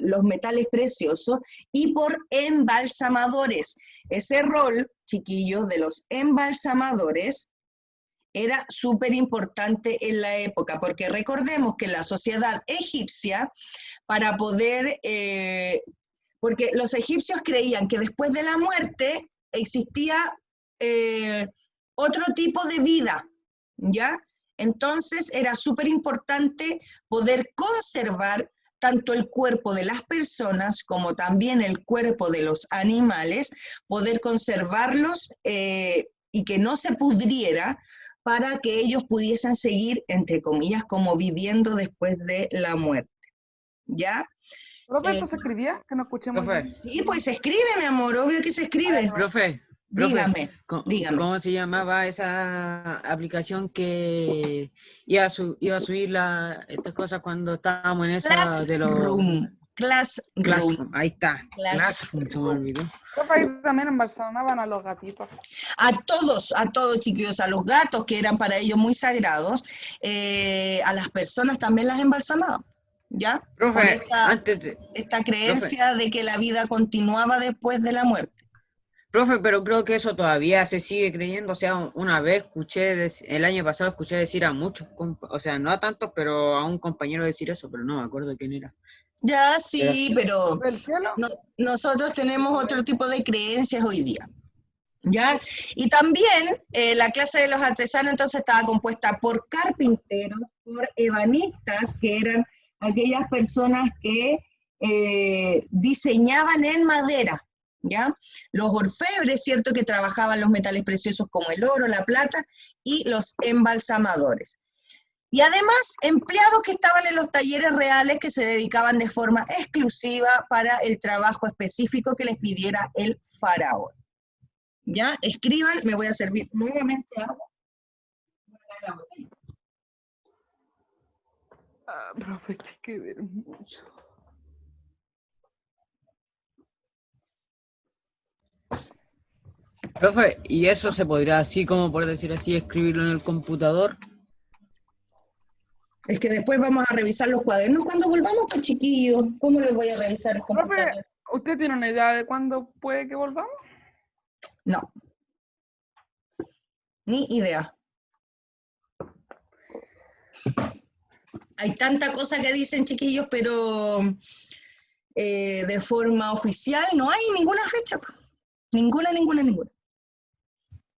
los metales preciosos, y por embalsamadores. Ese rol, chiquillos, de los embalsamadores era súper importante en la época, porque recordemos que en la sociedad egipcia, para poder, porque los egipcios creían que después de la muerte existía otro tipo de vida, ¿ya? Entonces era súper importante poder conservar tanto el cuerpo de las personas como también el cuerpo de los animales, poder conservarlos y que no se pudriera para que ellos pudiesen seguir, entre comillas, como viviendo después de la muerte. ¿Ya? ¿Profe, esto se escribía? Que no escuché muy bien. Sí, pues se escribe, mi amor, obvio que se escribe. Profe, Dígame, dígame. ¿cómo se llamaba esa aplicación que iba a subir estas cosas cuando estábamos en esa de los... Classroom. Ahí está. Classroom, se me olvidó. Profe, ahí también embalsamaban a los gatitos. A todos, chiquillos, a los gatos que eran para ellos muy sagrados, a las personas también las embalsamaban, ¿ya? Profe, Por esta creencia de que la vida continuaba después de la muerte. Profe, pero creo que eso todavía se sigue creyendo. O sea, una vez el año pasado escuché decir a muchos, o sea, no a tantos, pero a un compañero decir eso, pero no me acuerdo quién era. Ya, sí, pero ¿Del cielo? nosotros tenemos otro tipo de creencias hoy día. ¿Ya? Y también la clase de los artesanos entonces estaba compuesta por carpinteros, por ebanistas, que eran aquellas personas que diseñaban en madera, ¿ya? Los orfebres, ¿cierto?, que trabajaban los metales preciosos como el oro, la plata, y los embalsamadores. Y además, empleados que estaban en los talleres reales que se dedicaban de forma exclusiva para el trabajo específico que les pidiera el faraón. ¿Ya? Escriban, me voy a servir nuevamente agua. Profe, hay que ver mucho. Profe, ¿y eso se podría así, como por decir así, escribirlo en el computador? Es que después vamos a revisar los cuadernos cuando volvamos, pues chiquillos. ¿Cómo les voy a revisar el computador? Profe, ¿usted tiene una idea de cuándo puede que volvamos? No. Ni idea. Hay tanta cosa que dicen, chiquillos, pero de forma oficial no hay ninguna fecha. Ninguna.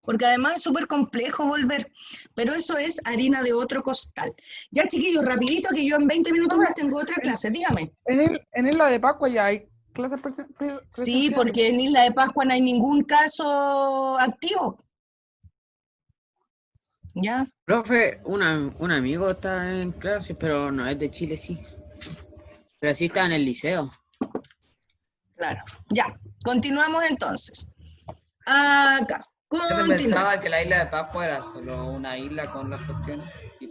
Porque además es súper complejo volver. Pero eso es harina de otro costal. Ya, chiquillos, rapidito, que yo en 20 minutos más tengo otra clase. Dígame. En Isla de Pascua ya hay clases presenciales. Sí, porque en Isla de Pascua no hay ningún caso activo. ¿Ya? Profe, un amigo está en clase, pero no es de Chile, sí. Pero sí está en el liceo. Claro. Ya, continuamos entonces. Acá. Yo pensaba que la isla de Pascua era solo una isla con las cuestiones.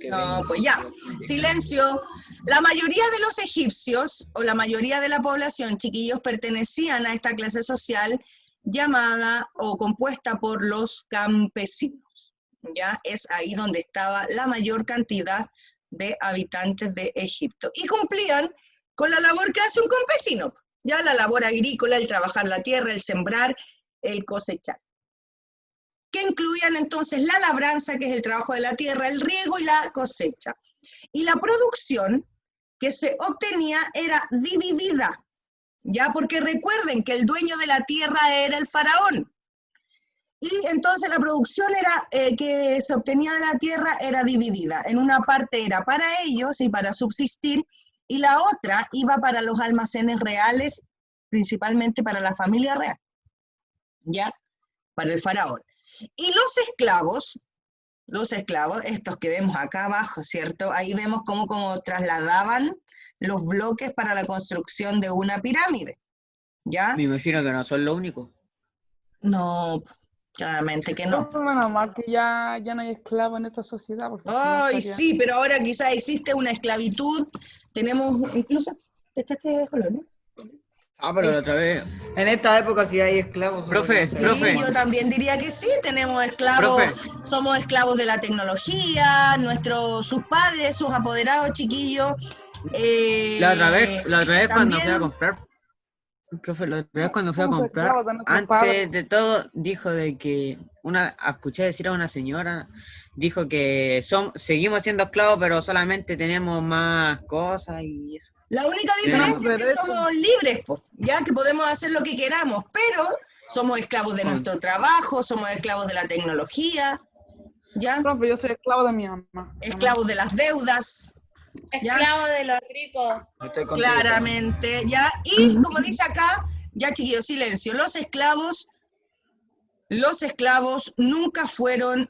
No, pues ya. Silencio. La mayoría de los egipcios, o la mayoría de la población, chiquillos, pertenecían a esta clase social llamada o compuesta por los campesinos. Ya es ahí donde estaba la mayor cantidad de habitantes de Egipto. Y cumplían con la labor que hace un campesino. Ya la labor agrícola, el trabajar la tierra, el sembrar, el cosechar. Que incluían entonces la labranza, que es el trabajo de la tierra, el riego y la cosecha. Y la producción que se obtenía era dividida, ya, porque recuerden que el dueño de la tierra era el faraón. Y entonces la producción que se obtenía de la tierra era dividida. En una parte era para ellos y para subsistir, y la otra iba para los almacenes reales, principalmente para la familia real, ya, para el faraón. Y los esclavos, estos que vemos acá abajo, ¿cierto? Ahí vemos cómo trasladaban los bloques para la construcción de una pirámide, ¿ya? Me imagino que no son lo único. No, claramente que no. Menos mal que ya no hay esclavos en esta sociedad. Porque si no Ay, estaría- sí, pero ahora quizás existe una esclavitud. Tenemos incluso, este color, ¿no? Ah, pero la otra vez. En esta época sí hay esclavos. Profe, Sí, profe. yo también diría que sí, tenemos esclavos, Profe. somos esclavos de la tecnología, sus padres, sus apoderados chiquillos. La otra vez cuando fui a también- comprar. Profe, la otra vez cuando fui a Somos comprar, esclavos de nuestros antes padres. de todo, dijo de que escuché decir a una señora, dijo que seguimos siendo esclavos, pero solamente tenemos más cosas y eso. La única Tenemos diferencia es que derechos. somos libres, po, ya que podemos hacer lo que queramos, pero somos esclavos de nuestro trabajo, somos esclavos de la tecnología, ¿ya? Profe, yo soy esclavo de mi mamá. Esclavos de las deudas, ¿ya? Esclavo de los ricos. Estoy contigo. Claramente, ¿ya? Y como dice acá, ya chiquillos, silencio, los esclavos nunca fueron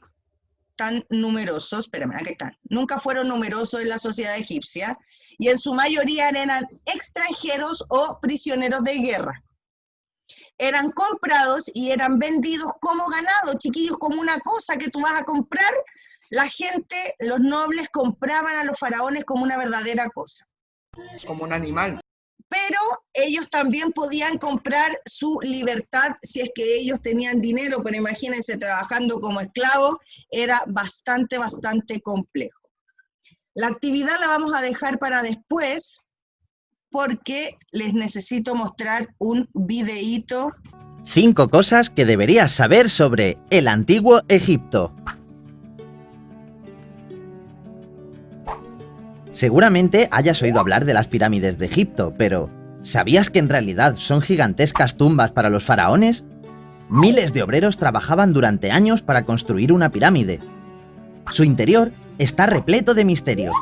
tan numerosos, espérame, aquí están, nunca fueron numerosos en la sociedad egipcia, y en su mayoría eran extranjeros o prisioneros de guerra. Eran comprados y eran vendidos como ganado, chiquillos, como una cosa que tú vas a comprar. La gente, los nobles, compraban a los faraones como una verdadera cosa. Como un animal. Pero ellos también podían comprar su libertad si es que ellos tenían dinero, pero imagínense, trabajando como esclavos era bastante, bastante complejo. La actividad la vamos a dejar para después porque les necesito mostrar un videíto. 5 cosas que deberías saber sobre el antiguo Egipto. Seguramente hayas oído hablar de las pirámides de Egipto, pero ¿sabías que en realidad son gigantescas tumbas para los faraones? Miles de obreros trabajaban durante años para construir una pirámide. Su interior está repleto de misterios.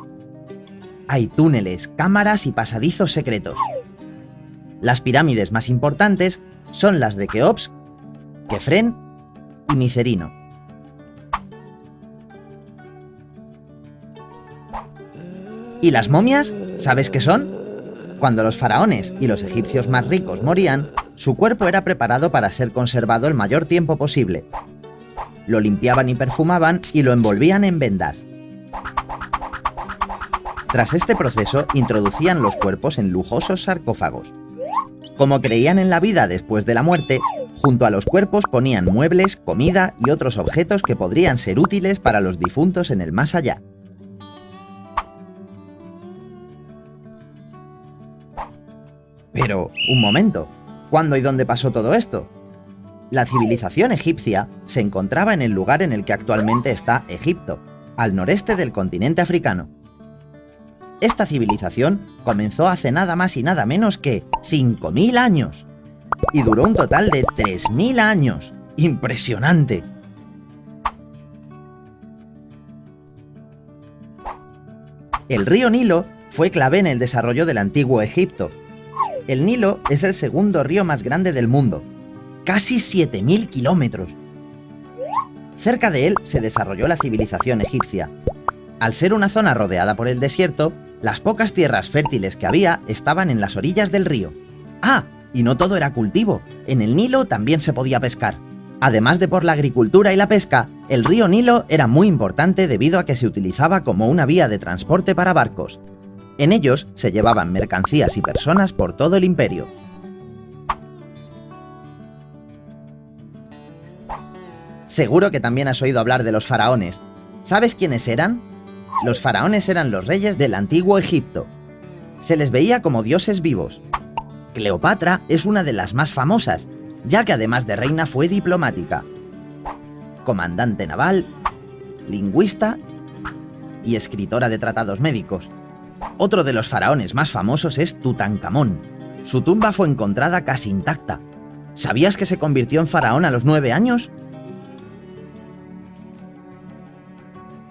Hay túneles, cámaras y pasadizos secretos. Las pirámides más importantes son las de Keops, Kefren y Micerino. ¿Y las momias? ¿Sabes qué son? Cuando los faraones y los egipcios más ricos morían, su cuerpo era preparado para ser conservado el mayor tiempo posible. Lo limpiaban y perfumaban y lo envolvían en vendas. Tras este proceso, introducían los cuerpos en lujosos sarcófagos. Como creían en la vida después de la muerte, junto a los cuerpos ponían muebles, comida y otros objetos que podrían ser útiles para los difuntos en el más allá. Pero, un momento, ¿cuándo y dónde pasó todo esto? La civilización egipcia se encontraba en el lugar en el que actualmente está Egipto, al noreste del continente africano. Esta civilización comenzó hace nada más y nada menos que 5.000 años y duró un total de 3.000 años. ¡Impresionante! El río Nilo fue clave en el desarrollo del antiguo Egipto. El Nilo es el segundo río más grande del mundo, casi 7.000 kilómetros. Cerca de él se desarrolló la civilización egipcia. Al ser una zona rodeada por el desierto, las pocas tierras fértiles que había estaban en las orillas del río. ¡Ah! Y no todo era cultivo, en el Nilo también se podía pescar. Además de por la agricultura y la pesca, el río Nilo era muy importante debido a que se utilizaba como una vía de transporte para barcos. En ellos se llevaban mercancías y personas por todo el imperio. Seguro que también has oído hablar de los faraones. ¿Sabes quiénes eran? Los faraones eran los reyes del antiguo Egipto. Se les veía como dioses vivos. Cleopatra es una de las más famosas, ya que además de reina fue diplomática, comandante naval, lingüista y escritora de tratados médicos. Otro de los faraones más famosos es Tutankamón. Su tumba fue encontrada casi intacta. ¿Sabías que se convirtió en faraón a los 9 años?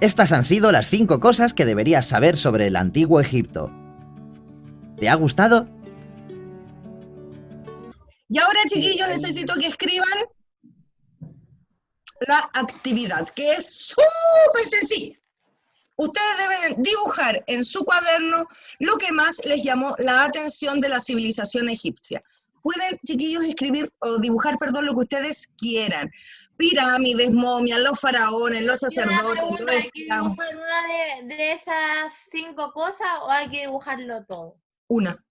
Estas han sido las 5 cosas que deberías saber sobre el antiguo Egipto. ¿Te ha gustado? Y ahora, chiquillos, necesito que escriban la actividad, que es súper sencilla. Ustedes deben dibujar en su cuaderno lo que más les llamó la atención de la civilización egipcia. Pueden, chiquillos, escribir o dibujar, perdón, lo que ustedes quieran. Pirámides, momias, los faraones, los Y una sacerdotes, pregunta, los ¿hay que esclavos. dibujar una de esas 5 cosas o hay que dibujarlo todo? Una.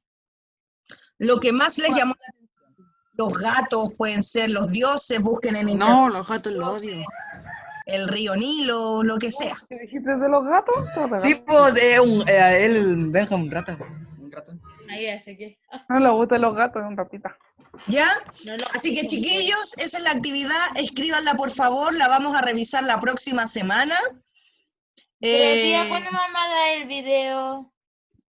Lo que más les llamó la atención. Los gatos pueden ser los dioses, busquen en internet. No, los gatos los odio. El río Nilo, lo que sea. ¿Qué dijiste de los gatos? Te voy a pegar. Sí, pues él deja un ratón. Ahí ese que. No le gustan los gatos, es un ratita. ¿Ya? No lo- Así que, chiquillos, esa es la actividad. Escríbanla, por favor. La vamos a revisar la próxima semana. Pero tía, ¿cuándo vamos a dar el video?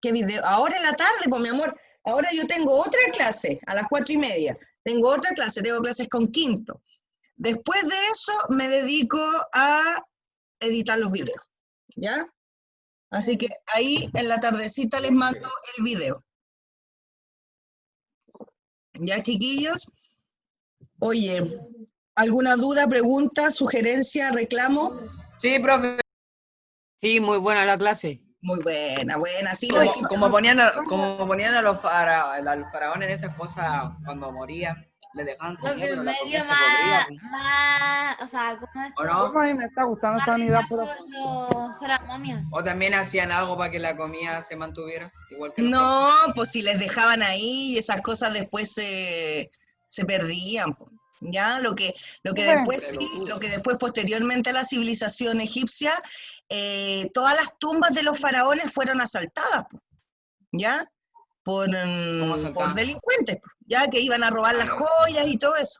¿Qué video? Ahora en la tarde, pues, mi amor. Ahora yo tengo otra clase, a las 4:30. Tengo otra clase, tengo clases con quinto. Después de eso, me dedico a editar los videos. ¿Ya? Así que ahí en la tardecita les mando el video. ¿Ya, chiquillos? Oye, ¿alguna duda, pregunta, sugerencia, reclamo? Sí, profe. Sí, muy buena la clase. Muy buena, buena. Sí, Como ponían a los faraones en esas cosas cuando moría, le dejaban Lo comer, que pero la me comida dio se podría. más, o sea, ¿cómo es? ¿O no? A mí me está gustando esta unidad, pero Son las momias. O también hacían algo para que la comida se mantuviera, igual que No, pues si les dejaban ahí, esas cosas después se perdían. Po. Ya, lo que después sí, lo que después posteriormente a la civilización egipcia, todas las tumbas de los faraones fueron asaltadas, po, ¿ya? Por delincuentes, po, ya que iban a robar las joyas y todo eso.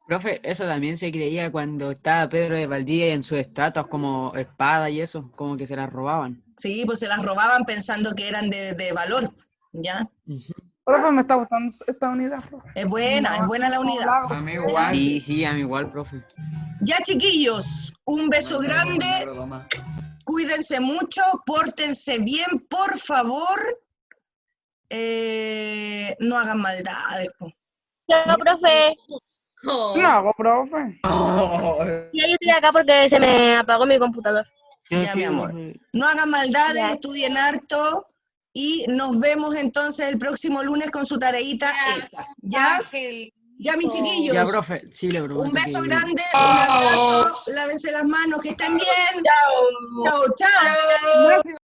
Profe, eso también se creía cuando estaba Pedro de Valdivia en sus estatuas como espada y eso, como que se las robaban. Sí, pues se las robaban pensando que eran de valor, ¿ya? profe, me está gustando esta unidad, profe. Es buena la unidad. A mí igual. Sí, a mí igual, profe. Ya, chiquillos, un beso grande. Cuídense mucho, pórtense bien, por favor. No hagan maldades. Po. No, profe. No hago, profe. Ya yo estoy acá porque se me apagó mi computador. Ya, mi amor. No hagan maldades, Ya. estudien harto y nos vemos entonces el próximo lunes con su tareita hecha. ¿Ya? Ángel. Ya, mis chiquillos. Ya, profe, sí, le prometo Un beso que- grande, un abrazo, lávense las manos, que estén bien. Chao, chao. Gracias.